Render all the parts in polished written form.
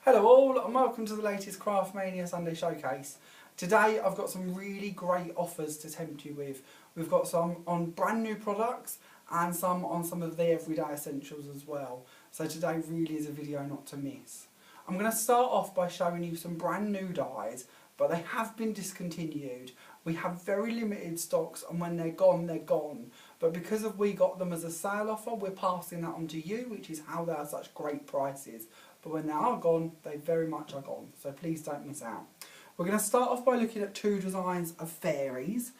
Hello all and welcome to the latest Craft Mania Sunday Showcase. Today I've got some really great offers to tempt you with. We've got some on brand new products and some on some of the everyday essentials as well. So today really is a video not to miss. I'm going to start off by showing you some brand new dyes, but they have been discontinued. We have very limited stocks and when they're gone, they're gone. But because we got them as a sale offer, we're passing that on to you, which is how they are such great prices. But when they are gone, they very much are gone. So please don't miss out. We're going to start off by looking at two designs of fairies.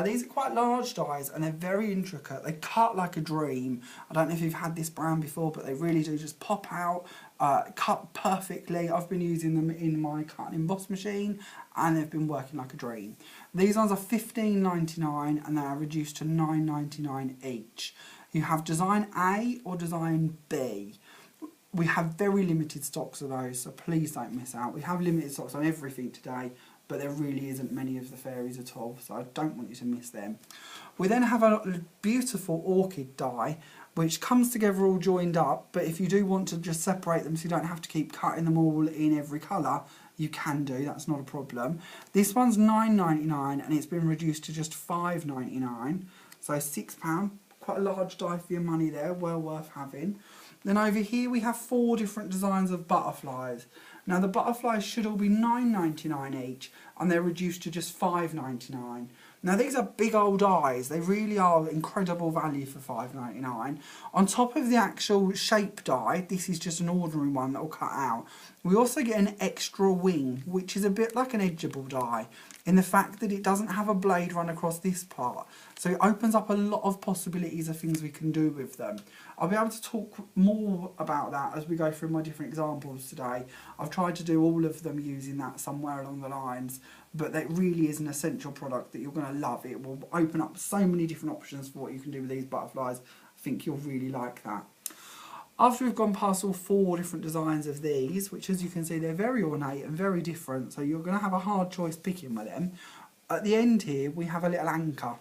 These are quite large dies and they're very intricate. They cut like a dream. I don't know if you've had this brand before, but they really do just pop out, cut perfectly. I've been using them in my cut and emboss machine and they've been working like a dream. These ones are $15.99 and they are reduced to $9.99 each. You have design A or design B. We have very limited stocks of those, so please don't miss out. We have limited stocks on everything today, but there really isn't many of the fairies at all, so I don't want you to miss them. We then have a beautiful orchid die, which comes together all joined up, but if you do want to just separate them so you don't have to keep cutting them all in every colour, you can do, that's not a problem. This one's $9.99 and it's been reduced to just $5.99, so £6. Quite a large die for your money there, well worth having. Then over here we have 4 different designs of butterflies. Now the butterflies should all be $9.99 each and they're reduced to just $5.99. Now these are big old dies, they really are incredible value for $5.99. On top of the actual shape die, this is just an ordinary one that will cut out. We also get an extra wing, which is a bit like an edgeable die, in the fact that it doesn't have a blade run across this part. So it opens up a lot of possibilities of things we can do with them. I'll be able to talk more about that as we go through my different examples today. I've tried to do all of them using that somewhere along the lines, but that really is an essential product that you're going to love. It will open up so many different options for what you can do with these butterflies. I think you'll really like that. After we've gone past all 4 different designs of these, which as you can see they're very ornate and very different, so you're going to have a hard choice picking with them. At the end here we have a little anchor.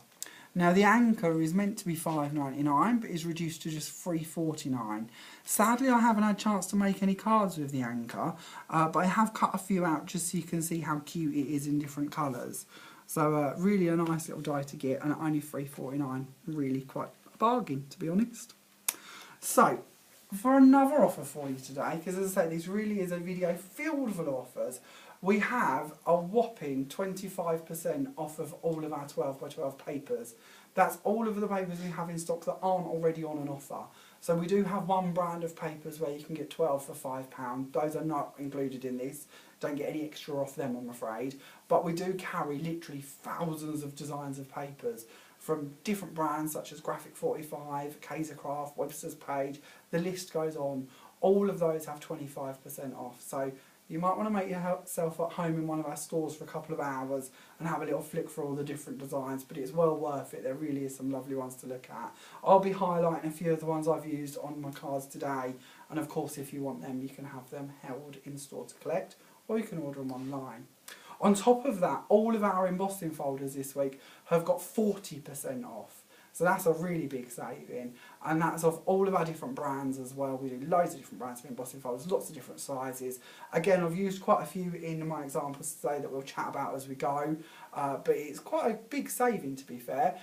Now the anchor is meant to be $5.99 but is reduced to just $3.49. Sadly I haven't had a chance to make any cards with the anchor, but I have cut a few out just so you can see how cute it is in different colours. So really a nice little die to get and only $3.49, really quite a bargain to be honest. So for another offer for you today, because as I say this really is a video filled full of offers, we have a whopping 25% off of all of our 12x12 papers. That's all of the papers we have in stock that aren't already on an offer. So we do have one brand of papers where you can get 12 for £5. Those are not included in this. Don't get any extra off them, I'm afraid. But we do carry literally thousands of designs of papers from different brands such as Graphic 45, Kaisercraft, Webster's Page. The list goes on. All of those have 25% off. So you might want to make yourself at home in one of our stores for a couple of hours and have a little flick for all the different designs, but it's well worth it. There really is some lovely ones to look at. I'll be highlighting a few of the ones I've used on my cards today, and of course if you want them you can have them held in store to collect, or you can order them online. On top of that, all of our embossing folders this week have got 40% off. So that's a really big saving, and that's off all of our different brands as well. We do loads of different brands of embossing folders, lots of different sizes. Again, I've used quite a few in my examples today that we'll chat about as we go, but it's quite a big saving to be fair.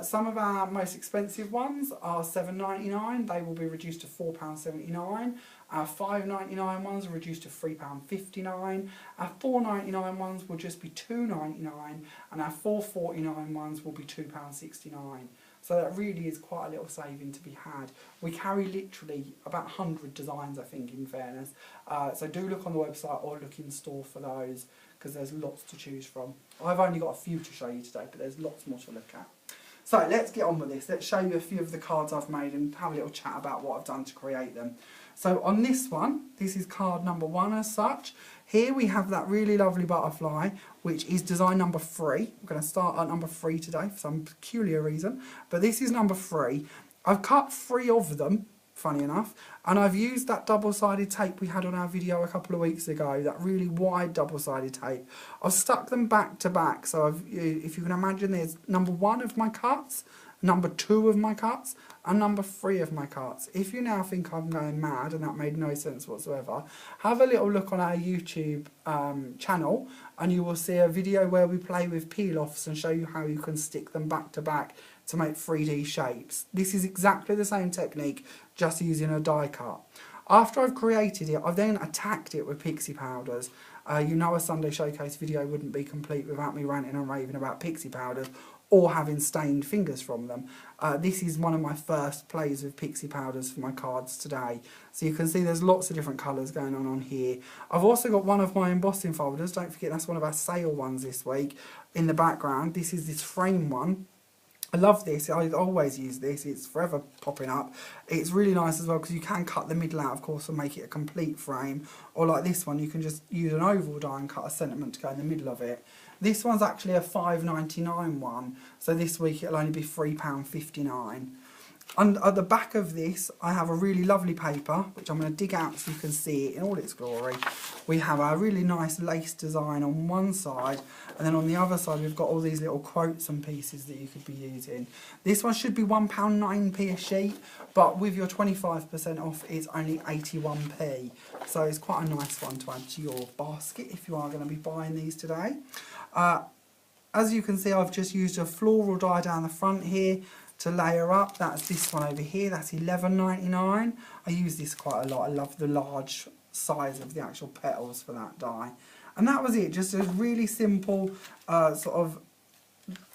Some of our most expensive ones are $7.99, they will be reduced to £4.79. Our $5.99 ones are reduced to £3.59. Our $4.99 ones will just be $2.99, and our $4.49 ones will be £2.69. So that really is quite a little saving to be had. We carry literally about 100 designs, I think, in fairness. So do look on the website or look in store for those, because there's lots to choose from. I've only got a few to show you today, but there's lots more to look at. So let's get on with this. Let's show you a few of the cards I've made and have a little chat about what I've done to create them. So on this one, this is card number 1 as such. Here we have that really lovely butterfly, which is design number 3. We're going to start at number 3 today for some peculiar reason, but this is number 3. I've cut 3 of them, funny enough, and I've used that double-sided tape we had on our video a couple of weeks ago, that really wide double-sided tape. I've stuck them back to back, so if you can imagine, there's number 1 of my cuts, number 2 of my cuts, and number 3 of my cuts. If you now think I'm going mad and that made no sense whatsoever, have a little look on our YouTube channel and you will see a video where we play with peel-offs and show you how you can stick them back to back to make 3D shapes. This is exactly the same technique, just using a die cut. After I've created it, I've then attacked it with pixie powders. You know, a Sunday Showcase video wouldn't be complete without me ranting and raving about pixie powders or having stained fingers from them. This is one of my first plays with pixie powders for my cards today. So you can see there's lots of different colours going on here. I've also got one of my embossing folders, don't forget that's one of our sale ones this week, in the background. This is this frame one. I love this, I always use this, it's forever popping up. It's really nice as well because you can cut the middle out, of course, and make it a complete frame. Or like this one, you can just use an oval die and cut a sentiment to go in the middle of it. This one's actually a £5.99 one, so this week it'll only be £3.59. And at the back of this, I have a really lovely paper, which I'm going to dig out so you can see it in all its glory. We have a really nice lace design on one side, and then on the other side we've got all these little quotes and pieces that you could be using. This one should be £1.09p a sheet, but with your 25% off, it's only 81p. So it's quite a nice one to add to your basket if you are going to be buying these today. As you can see, I've just used a floral die down the front here to layer up. That's this one over here, that's £11.99. I use this quite a lot. I love the large size of the actual petals for that die. And that was it, just a really simple sort of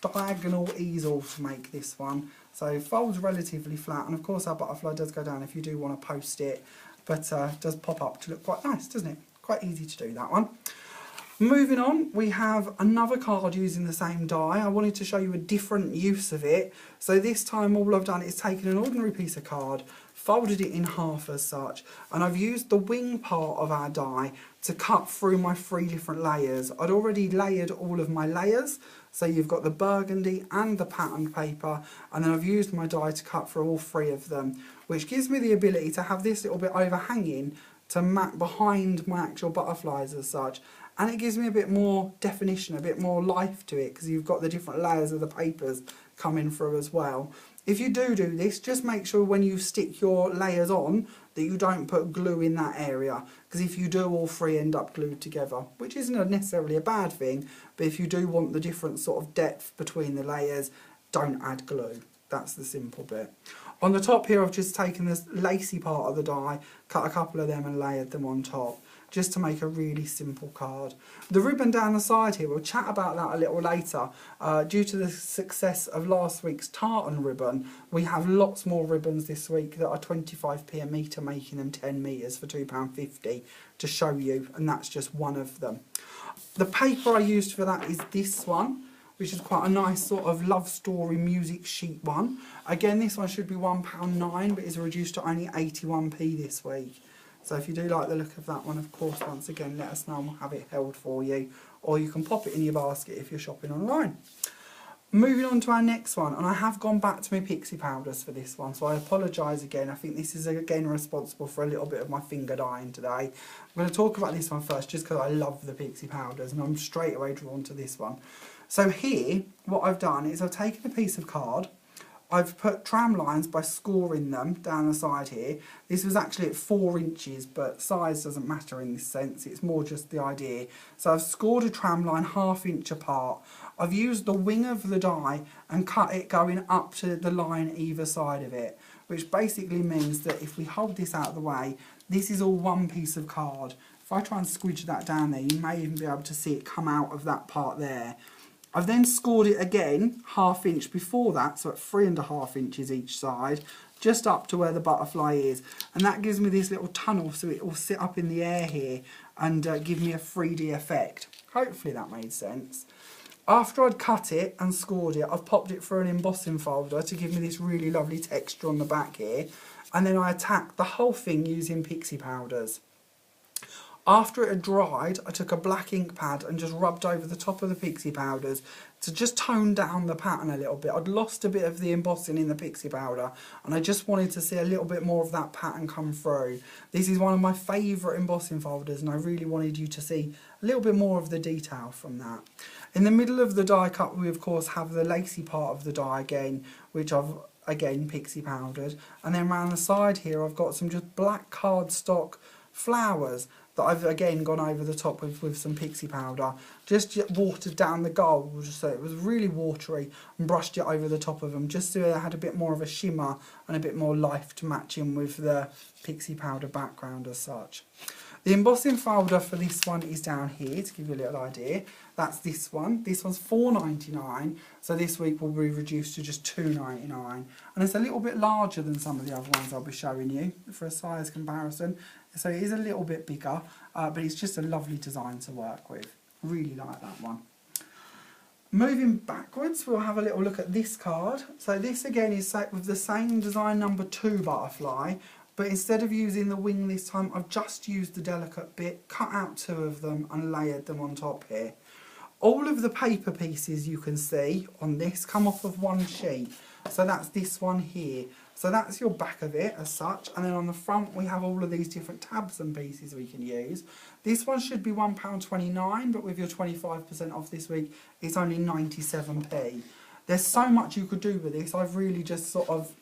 diagonal easel to make this one. So it folds relatively flat, and of course our butterfly does go down if you do want to post it, but does pop up to look quite nice, doesn't it? Quite easy to do that one. Moving on, we have another card using the same die. I wanted to show you a different use of it. So this time all I've done is taken an ordinary piece of card, folded it in half as such, and I've used the wing part of our die to cut through my 3 different layers. I'd already layered all of my layers, so you've got the burgundy and the patterned paper, and then I've used my die to cut through all 3 of them, which gives me the ability to have this little bit overhanging to map behind my actual butterflies as such. And it gives me a bit more definition, a bit more life to it, because you've got the different layers of the papers coming through as well. If you do this, just make sure when you stick your layers on that you don't put glue in that area, because if you do, all 3 end up glued together, which isn't necessarily a bad thing, but if you do want the different sort of depth between the layers, don't add glue. That's the simple bit. On the top here, I've just taken this lacy part of the die, cut a couple of them and layered them on top, just to make a really simple card. The ribbon down the side here, we'll chat about that a little later. Due to the success of last week's tartan ribbon, we have lots more ribbons this week that are 25p a metre, making them 10 metres for £2.50 to show you, and that's just one of them. The paper I used for that is this one, which is quite a nice sort of love story music sheet one. Again, this one should be £1.09, but is reduced to only 81p this week. So if you do like the look of that one, of course, once again, let us know and we'll have it held for you. Or you can pop it in your basket if you're shopping online. Moving on to our next one, and I have gone back to my pixie powders for this one, so I apologise again. I think this is again responsible for a little bit of my finger dyeing today. I'm going to talk about this one first, just because I love the pixie powders, and I'm straight away drawn to this one. So here, what I've done is I've taken a piece of card, I've put tram lines by scoring them down the side here. This was actually at 4 inches, but size doesn't matter in this sense, it's more just the idea. So I've scored a tram line 1/2 inch apart. I've used the wing of the die and cut it going up to the line either side of it, which basically means that if we hold this out of the way, this is all one piece of card. If I try and squidge that down there, you may even be able to see it come out of that part there. I've then scored it again 1/2 inch before that, so at 3.5 inches each side, just up to where the butterfly is. And that gives me this little tunnel, so it will sit up in the air here and give me a 3D effect. Hopefully that made sense. After I'd cut it and scored it, I've popped it through an embossing folder to give me this really lovely texture on the back here. And then I attacked the whole thing using pixie powders. After it had dried, I took a black ink pad and just rubbed over the top of the pixie powders to just tone down the pattern a little bit. I'd lost a bit of the embossing in the pixie powder and I just wanted to see a little bit more of that pattern come through. This is one of my favourite embossing folders and I really wanted you to see a little bit more of the detail from that. In the middle of the die cut we of course have the lacy part of the die again, which I've again pixie powdered, and then around the side here I've got some just black cardstock flowers that I've again gone over the top with some pixie powder, just watered down the gold so it was really watery, and brushed it over the top of them just so it had a bit more of a shimmer and a bit more life to match in with the pixie powder background as such. The embossing folder for this one is down here to give you a little idea. That's this one. This one's $4.99, so this week will be reduced to just $2.99. And it's a little bit larger than some of the other ones I'll be showing you for a size comparison. So it is a little bit bigger, but it's just a lovely design to work with. Really like that one. Moving backwards, we'll have a little look at this card. So this again is set with the same design number 2 butterfly, but instead of using the wing this time, I've just used the delicate bit, cut out 2 of them and layered them on top here. All of the paper pieces you can see on this come off of one sheet. So that's this one here. So that's your back of it as such, and then on the front we have all of these different tabs and pieces we can use. This one should be £1.29, but with your 25% off this week it's only 97p. There's so much you could do with this. I've really just sort of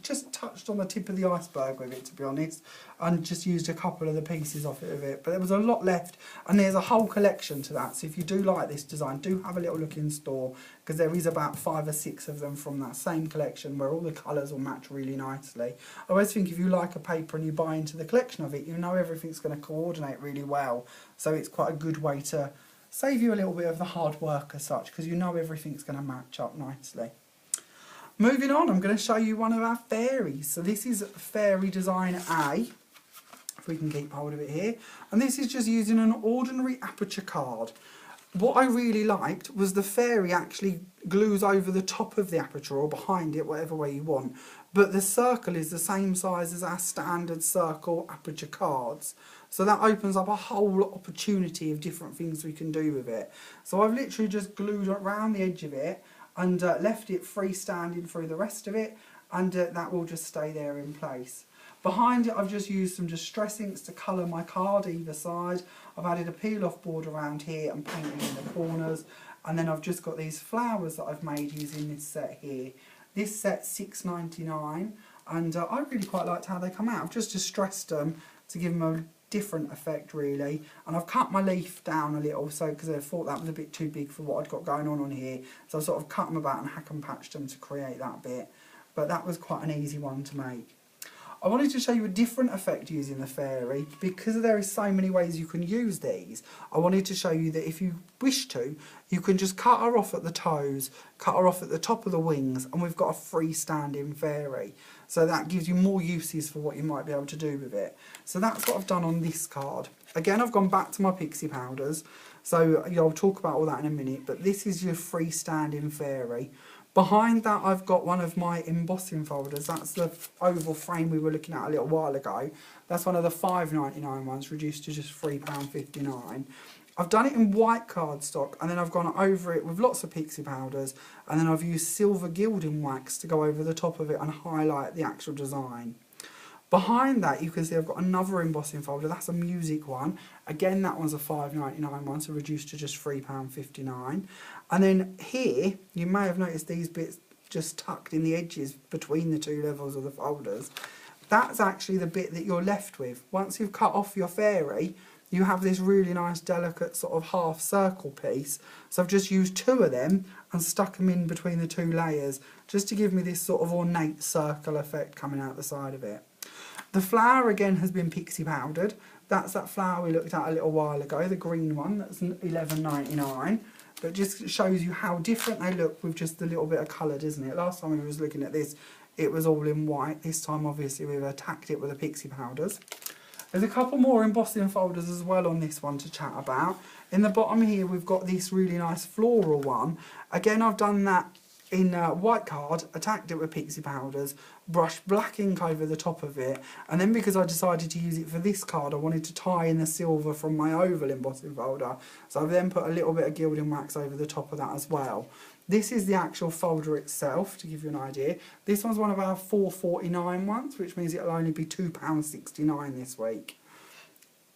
just touched on the tip of the iceberg with it, to be honest, and just used a couple of the pieces off of it, but there was a lot left and there's a whole collection to that. So if you do like this design, do have a little look in store, because there is about 5 or 6 of them from that same collection where all the colours will match really nicely. I always think if you like a paper and you buy into the collection of it, you know everything's going to coordinate really well, so it's quite a good way to save you a little bit of the hard work as such, because you know everything's going to match up nicely. Moving on, I'm going to show you one of our fairies. So this is Fairy Design A, if we can keep hold of it here. And this is just using an ordinary aperture card. What I really liked was the fairy actually glues over the top of the aperture or behind it, whatever way you want. But the circle is the same size as our standard circle aperture cards. So that opens up a whole opportunity of different things we can do with it. So I've literally just glued around the edge of it and left it freestanding through the rest of it, and that will just stay there in place. Behind it I've just used some distress inks to colour my card either side. I've added a peel off board around here and painted in the corners, and then I've just got these flowers that I've made using this set here. This set's $6.99 and I really quite liked how they come out. I've just distressed them to give them a different effect really, and I've cut my leaf down a little so because I thought that was a bit too big for what I'd got going on here, so I sort of cut them about and hack and patched them to create that bit, but that was quite an easy one to make. I wanted to show you a different effect using the fairy. Because there is so many ways you can use these, I wanted to show you that if you wish to, you can just cut her off at the toes, cut her off at the top of the wings, and we've got a freestanding fairy. So that gives you more uses for what you might be able to do with it. So that's what I've done on this card. Again, I've gone back to my pixie powders, so I'll talk about all that in a minute, but this is your freestanding fairy. Behind that I've got one of my embossing folders. That's the oval frame we were looking at a little while ago. That's one of the $5.99 ones, reduced to just £3.59. I've done it in white cardstock, and then I've gone over it with lots of pixie powders, and then I've used silver gilding wax to go over the top of it and highlight the actual design. Behind that you can see I've got another embossing folder. That's a music one. Again, that one's a $5.99 one, so reduced to just £3.59. And then here, you may have noticed these bits just tucked in the edges between the 2 levels of the folders. That's actually the bit that you're left with. Once you've cut off your fairy, you have this really nice delicate sort of half circle piece. So I've just used 2 of them and stuck them in between the 2 layers just to give me this sort of ornate circle effect coming out the side of it. The flower again has been pixie powdered. That's that flower we looked at a little while ago, the green one, that's $11.99. But just shows you how different they look with just a little bit of colour, doesn't it? Last time we was looking at this, it was all in white. This time obviously we've attacked it with the pixie powders. There's a couple more embossing folders as well on this one to chat about. In the bottom here we've got this really nice floral one. Again, I've done that in white card, attacked it with pixie powders, brushed black ink over the top of it, and then because I decided to use it for this card, I wanted to tie in the silver from my oval embossing folder, so I've then put a little bit of gilding wax over the top of that as well. This is the actual folder itself, to give you an idea. This one's one of our £4.49 ones, which means it'll only be £2.69 this week.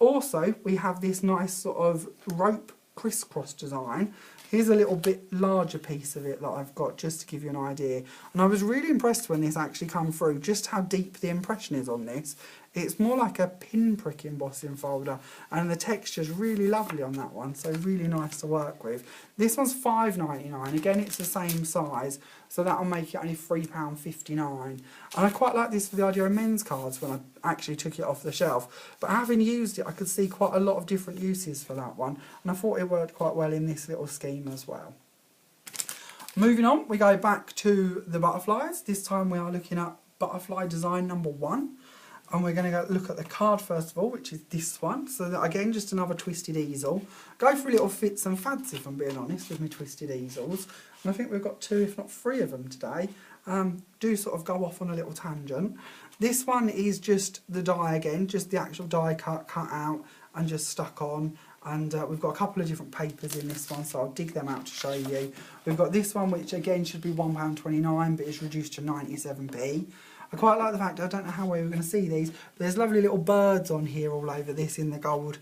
Also, we have this nice sort of rope crisscross design. Here's a little bit larger piece of it that I've got, just to give you an idea. And I was really impressed when this actually come through, just how deep the impression is on this. It's more like a pinprick embossing folder, and the texture's really lovely on that one, so really nice to work with. This one's £5.99, again it's the same size, so that'll make it only £3.59. And I quite like this for the idea of men's cards when I actually took it off the shelf, but having used it I could see quite a lot of different uses for that one, and I thought it worked quite well in this little scheme as well. Moving on, we go back to the butterflies. This time we are looking at butterfly design number 1. And we're going to go look at the card first of all, which is this one. So that, again, just another twisted easel. Go for little fits and fads, if I'm being honest, with my twisted easels. And I think we've got 2, if not 3 of them today. Do sort of go off on a little tangent. This one is just the die again, just the actual die cut out and just stuck on. And we've got a couple of different papers in this one, so I'll dig them out to show you. We've got this one, which again should be £1.29, but is reduced to 97p. I quite like the fact, I don't know how we were going to see these, but there's lovely little birds on here all over this in the gold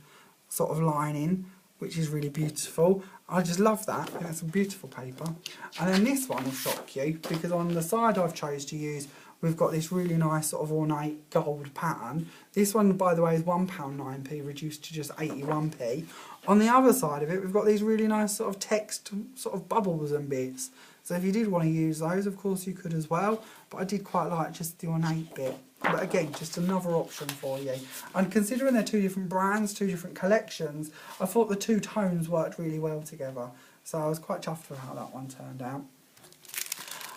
sort of lining, which is really beautiful. I just love that. I think that's a beautiful paper. And then this one will shock you, because on the side I've chose to use, we've got this really nice sort of ornate gold pattern. This one, by the way, is £1.09p, reduced to just 81p. On the other side of it, we've got these really nice sort of text, sort of bubbles and bits. So if you did want to use those, of course you could as well, but I did quite like just the ornate bit. But again, just another option for you. And considering they're 2 different brands, 2 different collections, I thought the 2 tones worked really well together. So I was quite chuffed with how that one turned out.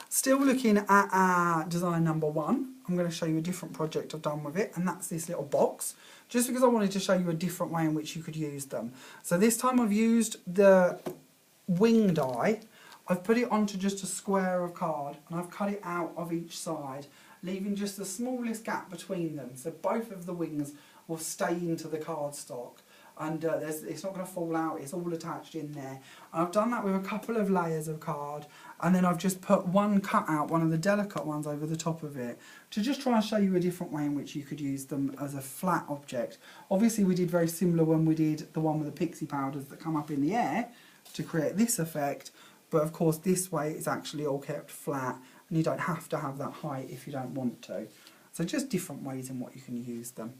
Still looking at our design number 1, I'm going to show you a different project I've done with it, and that's this little box, just because I wanted to show you a different way in which you could use them. So this time I've used the wing die. I've put it onto just a square of card, and I've cut it out of each side, leaving just the smallest gap between them, so both of the wings will stay into the cardstock, and it's not going to fall out, it's all attached in there. And I've done that with a couple of layers of card, and then I've just put one cut out, one of the delicate ones, over the top of it, to just try and show you a different way in which you could use them as a flat object. Obviously we did very similar when we did the one with the pixie powders that come up in the air to create this effect, but of course this way it's actually all kept flat, and you don't have to have that height if you don't want to. So just different ways in what you can use them.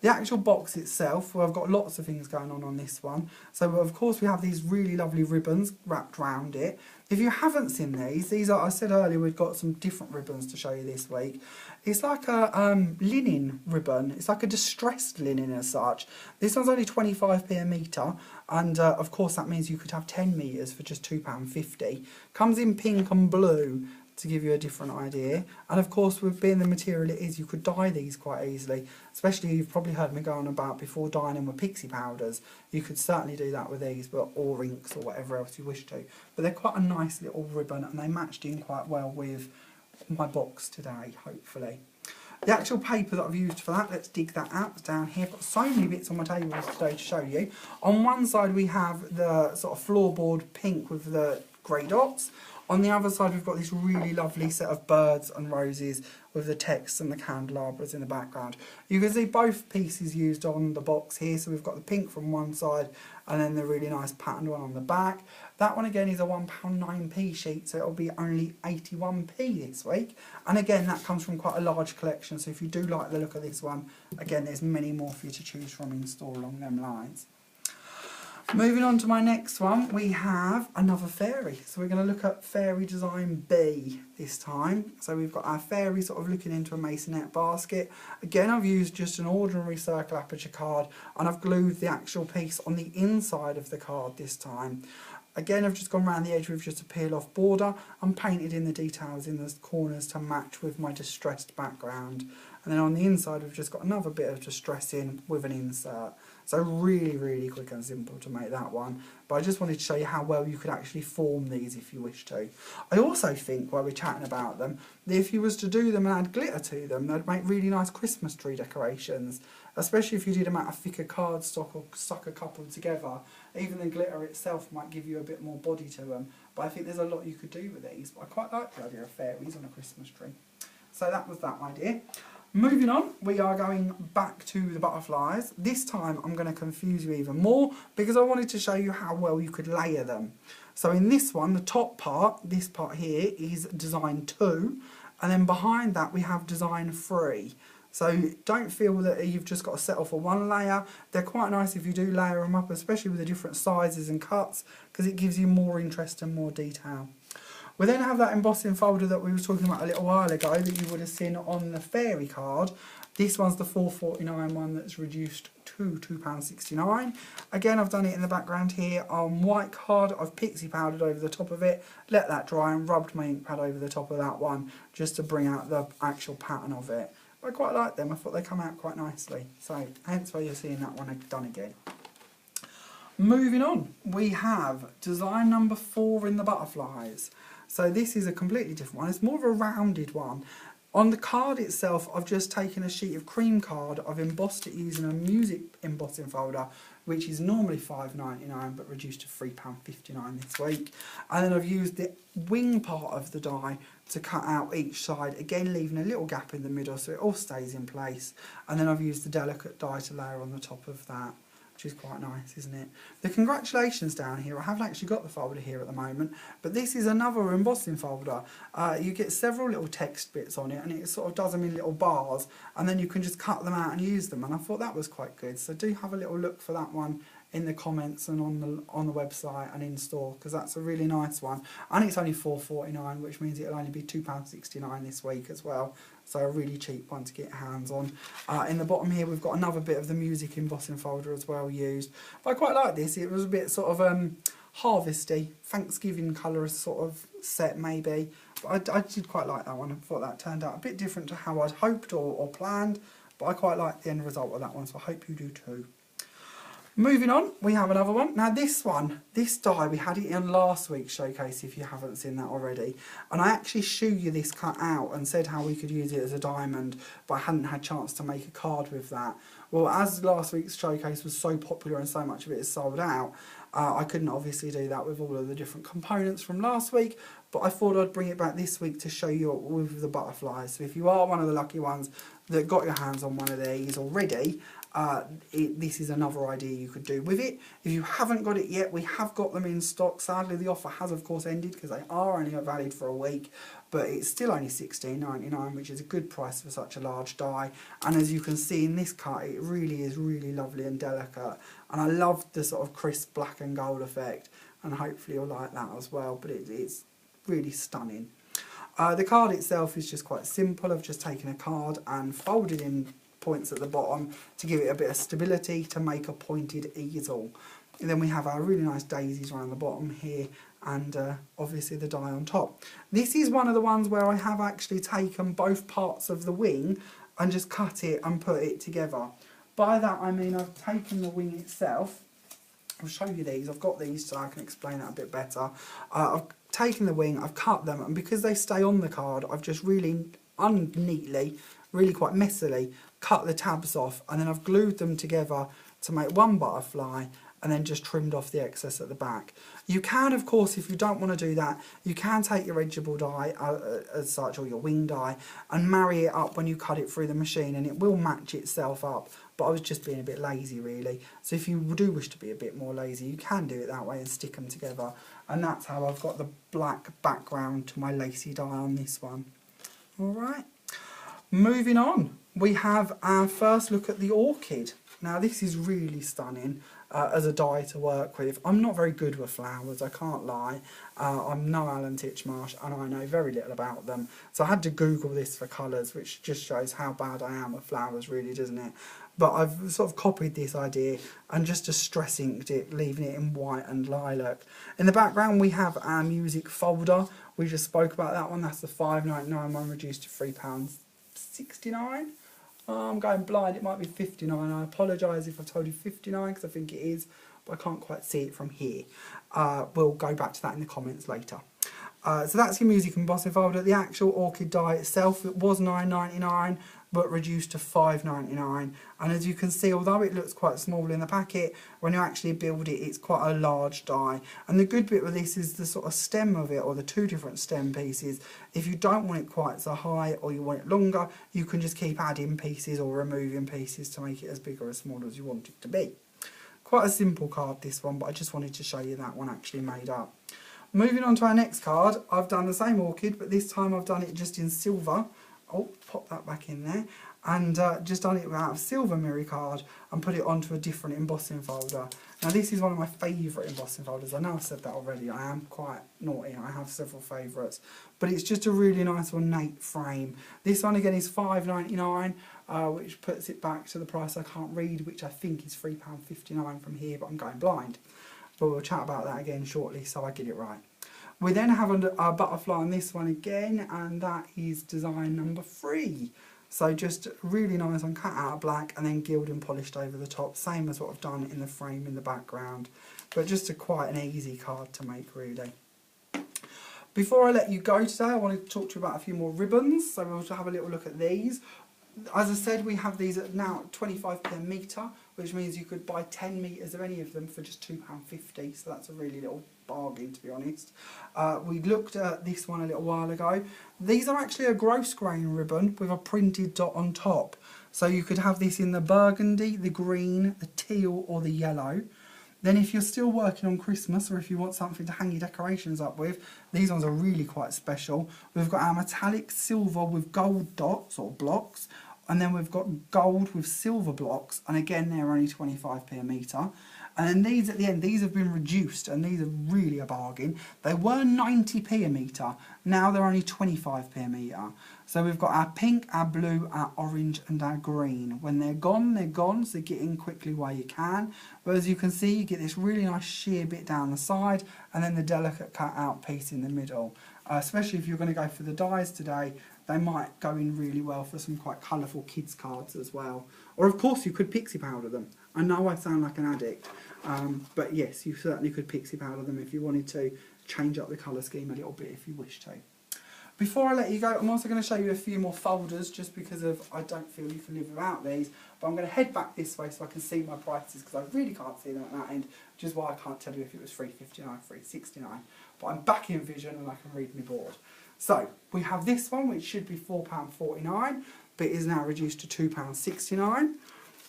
The actual box itself, well, I've got lots of things going on this one. So of course we have these really lovely ribbons wrapped around it. If you haven't seen these are, I said earlier, we've got some different ribbons to show you this week. It's like a linen ribbon. It's like a distressed linen as such. This one's only 25p a metre, and of course that means you could have 10 metres for just £2.50. Comes in pink and blue, to give you a different idea. And of course, with being the material it is, you could dye these quite easily, especially, you've probably heard me go on about before, dyeing them with pixie powders. You could certainly do that with these, but or inks or whatever else you wish to. But they're quite a nice little ribbon, and they matched in quite well with my box today, hopefully. The actual paper that I've used for that, let's dig that out. It's down here. I've got so many bits on my table today to show you. On one side we have the sort of floorboard pink with the grey dots. On the other side we've got this really lovely set of birds and roses with the text and the candelabras in the background. You can see both pieces used on the box here, so we've got the pink from one side and then the really nice patterned one on the back. That one again is a £1.09p sheet, so it'll be only 81p this week. And again, that comes from quite a large collection, so if you do like the look of this one, again there's many more for you to choose from in store along them lines. Moving on to my next one, we have another fairy. So we're going to look at Fairy Design B this time. So we've got our fairy sort of looking into a masonette basket. Again, I've used just an ordinary circle aperture card, and I've glued the actual piece on the inside of the card this time. Again, I've just gone around the edge with just a peel off border and painted in the details in the corners to match with my distressed background. And then on the inside we've just got another bit of distress in with an insert. So really quick and simple to make that one. But I just wanted to show you how well you could actually form these if you wish to. I also think, while we're chatting about them, that if you was to do them and add glitter to them, they'd make really nice Christmas tree decorations. Especially if you did them out of thicker cardstock or stuck a couple together. Even the glitter itself might give you a bit more body to them. But I think there's a lot you could do with these. But I quite like the idea of fairies on a Christmas tree. So that was that idea. Moving on, we are going back to the butterflies. This time I'm going to confuse you even more because I wanted to show you how well you could layer them. So in this one, the top part, this part here, is design 2, and then behind that we have design 3. So don't feel that you've just got to settle for one layer. They're quite nice if you do layer them up, especially with the different sizes and cuts, because it gives you more interest and more detail. We then have that embossing folder that we were talking about a little while ago that you would have seen on the fairy card. This one's the £4.49 one that's reduced to £2.69. Again, I've done it in the background here on white card. I've pixie powdered over the top of it, let that dry and rubbed my ink pad over the top of that one just to bring out the actual pattern of it. I quite like them. I thought they come out quite nicely. So hence why you're seeing that one done again. Moving on, we have design number 4 in the butterflies. So this is a completely different one. It's more of a rounded one. On the card itself, I've just taken a sheet of cream card. I've embossed it using a music embossing folder, which is normally £5.99 but reduced to £3.59 this week. And then I've used the wing part of the die to cut out each side, again leaving a little gap in the middle so it all stays in place. And then I've used the delicate die to layer on the top of that, which is quite nice, isn't it? The congratulations down here, I haven't actually got the folder here at the moment, but this is another embossing folder. You get several little text bits on it and it sort of does them in little bars, and then you can just cut them out and use them, and I thought that was quite good. So do have a little look for that one in the comments and on the website and in store, because that's a really nice one. And it's only £4.49, which means it'll only be £2.69 this week as well. So a really cheap one to get your hands on. In the bottom here we've got another bit of the music embossing folder as well used. But I quite like this. It was a bit sort of harvesty, Thanksgiving colour sort of set maybe. But I did quite like that one. I thought that turned out a bit different to how I'd hoped or planned. But I quite like the end result of that one, so I hope you do too. Moving on, we have another one. Now this one, this die, we had it in last week's showcase if you haven't seen that already. And I actually showed you this cut out and said how we could use it as a diamond, but I hadn't had a chance to make a card with that. Well, as last week's showcase was so popular and so much of it is sold out, I couldn't obviously do that with all of the different components from last week, but I thought I'd bring it back this week to show you with the butterflies. So if you are one of the lucky ones that got your hands on one of these already, this is another idea you could do with it. If you haven't got it yet, we have got them in stock. Sadly, the offer has of course ended because they are only valid for a week, but it's still only £16.99, which is a good price for such a large die. And as you can see in this cut, it really is really lovely and delicate. And I love the sort of crisp black and gold effect, and hopefully you'll like that as well, but it's really stunning. The card itself is just quite simple. I've just taken a card and folded in points at the bottom to give it a bit of stability to make a pointed easel. And then we have our really nice daisies around the bottom here, and obviously the die on top. This is one of the ones where I have actually taken both parts of the wing and just cut it and put it together. By that I mean I've taken the wing itself. I'll show you these. I've got these so I can explain that a bit better. I've taken the wing, I've cut them, and because they stay on the card, I've just really unneatly, really quite messily, cut the tabs off, and then I've glued them together to make one butterfly, and then just trimmed off the excess at the back. You can, of course, if you don't want to do that, you can take your edgeable die as such, or your wing die, and marry it up when you cut it through the machine, and it will match itself up. But I was just being a bit lazy really. So if you do wish to be a bit more lazy, you can do it that way and stick them together. And that's how I've got the black background to my lacy die on this one. Alright, moving on. We have our first look at the orchid. Now this is really stunning as a die to work with. I'm not very good with flowers, I can't lie. I'm no Alan Titchmarsh and I know very little about them. So I had to Google this for colours, which just shows how bad I am with flowers really, doesn't it? But I've sort of copied this idea and just stress inked it, leaving it in white and lilac. In the background we have our music folder. We just spoke about that one. That's the £5.99 one reduced to £3.69. I'm going blind, it might be 59. I apologise if I've told you 59 because I think it is, but I can't quite see it from here. We'll go back to that in the comments later. So that's your music embossing folder. The actual orchid die itself, it was £9.99 but reduced to £5.99, and as you can see, although it looks quite small in the packet, when you actually build it, it's quite a large die. And the good bit with this is the sort of stem of it, or the two different stem pieces. If you don't want it quite so high or you want it longer, you can just keep adding pieces or removing pieces to make it as big or as small as you want it to be. Quite a simple card, this one, but I just wanted to show you that one actually made up. Moving on to our next card, I've done the same orchid, but this time I've done it just in silver. Oh, pop that back in there. And just done it out of silver mirror card and put it onto a different embossing folder. Now this is one of my favourite embossing folders. I know I've said that already. I am quite naughty. I have several favourites. But it's just a really nice ornate frame. This one again is £5.99, which puts it back to the price I can't read, which I think is £3.59 from here, but I'm going blind. But we'll chat about that again shortly so I get it right. We then have a butterfly on this one again, and that is design number 3. So just really nice on cut out black and then gilded polished over the top, same as what I've done in the frame in the background. But just quite an easy card to make really. Before I let you go today, I wanted to talk to you about a few more ribbons, so we'll have a little look at these. As I said, we have these at now 25p a metre, which means you could buy 10 metres of any of them for just £2.50, so that's a really little bargain, to be honest. We looked at this one a little while ago. These are actually a gross grain ribbon with a printed dot on top. So you could have this in the burgundy, the green, the teal or the yellow. Then if you're still working on Christmas, or if you want something to hang your decorations up with, these ones are really quite special. We've got our metallic silver with gold dots or blocks, and then we've got gold with silver blocks, and again they're only 25p a metre. And then these at the end, these have been reduced, and these are really a bargain. They were 90p a metre, now they're only 25p a metre. So we've got our pink, our blue, our orange and our green. When they're gone, so get in quickly while you can. But as you can see, you get this really nice sheer bit down the side, and then the delicate cut out piece in the middle. Especially if you're going to go for the dies today, they might go in really well for some quite colourful kids cards as well. Or of course you could pixie powder them. I know I sound like an addict, but yes, you certainly could pixie powder them if you wanted to change up the colour scheme a little bit if you wish to. Before I let you go, I'm also going to show you a few more folders just because of I don't feel you can live without these. But I'm going to head back this way so I can see my prices because I really can't see them at that end, which is why I can't tell you if it was $3.59, $3.69. But I'm back in vision and I can read my board. So we have this one, which should be £4.49, but is now reduced to £2.69.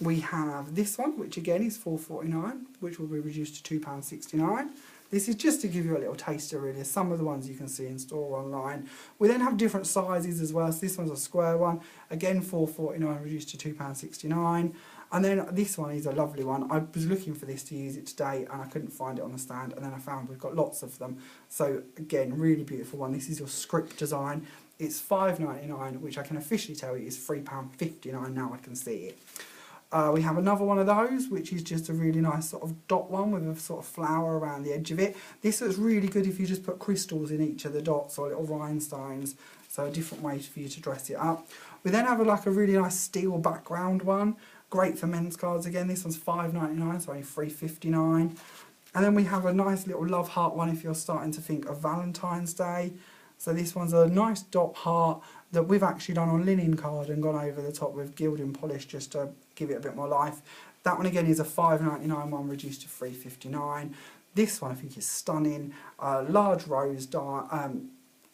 We have this one, which again is £4.49, which will be reduced to £2.69. This is just to give you a little taster really, some of the ones you can see in store online. We then have different sizes as well, so this one's a square one, again £4.49 reduced to £2.69. And then this one is a lovely one. I was looking for this to use it today and I couldn't find it on the stand, and then I found we've got lots of them. So again, really beautiful one. This is your script design. It's £5.99, which I can officially tell you is £3.59 now I can see it. We have another one of those, which is just a really nice sort of dot one with a sort of flower around the edge of it. This is really good if you just put crystals in each of the dots or little rhinestones, so a different way for you to dress it up. We then have like a really nice steel background one, great for men's cards again. This one's £5.99, so only £3.59. And then we have a nice little love heart one if you're starting to think of Valentine's Day. So this one's a nice dot heart that we've actually done on linen card and gone over the top with gilded and polish just to give it a bit more life. That one again is a £5.99 one reduced to £3.59. This one I think is stunning. Large rose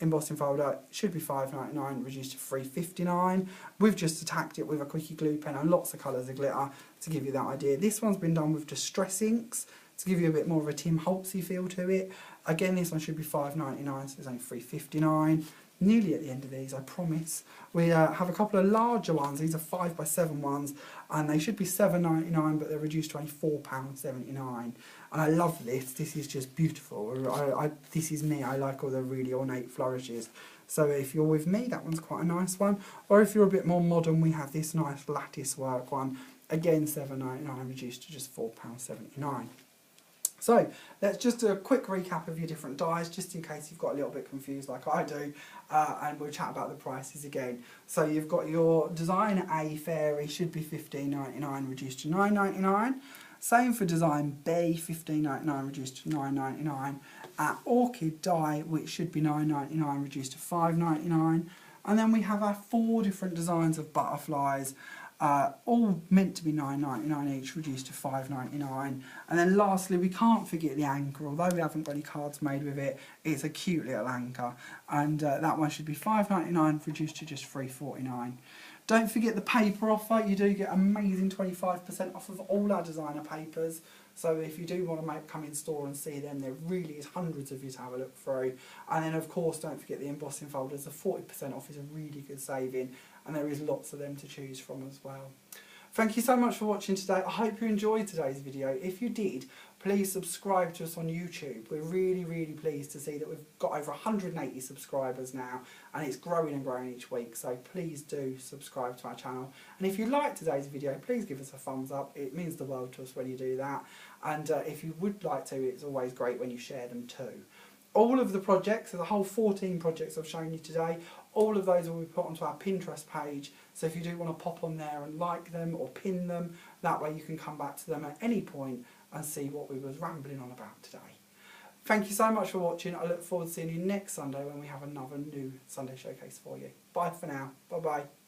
embossing folder, should be £5.99 reduced to £3.59. We've just attacked it with a quickie glue pen and lots of colours of glitter to give you that idea. This one's been done with distress inks to give you a bit more of a Tim Holtzy feel to it. Again, this one should be £5.99, so it's only £3.59. Nearly at the end of these, I promise. We have a couple of larger ones. These are 5x7 ones, and they should be £7.99, but they're reduced to only £4.79. And I love this. This is just beautiful. This is me. I like all the really ornate flourishes. So if you're with me, that one's quite a nice one. Or if you're a bit more modern, we have this nice lattice work one. Again, £7.99 reduced to just £4.79. So let's just do a quick recap of your different dies, just in case you've got a little bit confused like I do, and we'll chat about the prices again. So you've got your design A fairy should be $15.99 reduced to $9.99. Same for design B, $15.99 reduced to $9.99. Orchid die, which should be $9.99 reduced to $5.99. And then we have our 4 different designs of butterflies, all meant to be $9.99 each, reduced to $5.99. And then lastly, we can't forget the anchor. Although we haven't got any cards made with it, it's a cute little anchor, and that one should be $5.99 reduced to just $3.49. Don't forget the paper offer. You do get amazing 25% off of all our designer papers. So if you do want to come in store and see them, there really is hundreds of you to have a look through. And then of course, don't forget the embossing folders. The 40% off is a really good saving, and there is lots of them to choose from as well. Thank you so much for watching today. I hope you enjoyed today's video. If you did, please subscribe to us on YouTube. We're really, really pleased to see that we've got over 180 subscribers now, and it's growing and growing each week. So please do subscribe to our channel. And if you liked today's video, please give us a thumbs up. It means the world to us when you do that. And if you would like to, it's always great when you share them too. All of the projects, so the whole 14 projects I've shown you today, all of those will be put onto our Pinterest page. So if you do want to pop on there and like them or pin them, that way you can come back to them at any point and see what we was rambling on about today. Thank you so much for watching. I look forward to seeing you next Sunday when we have another new Sunday showcase for you. Bye for now. Bye bye.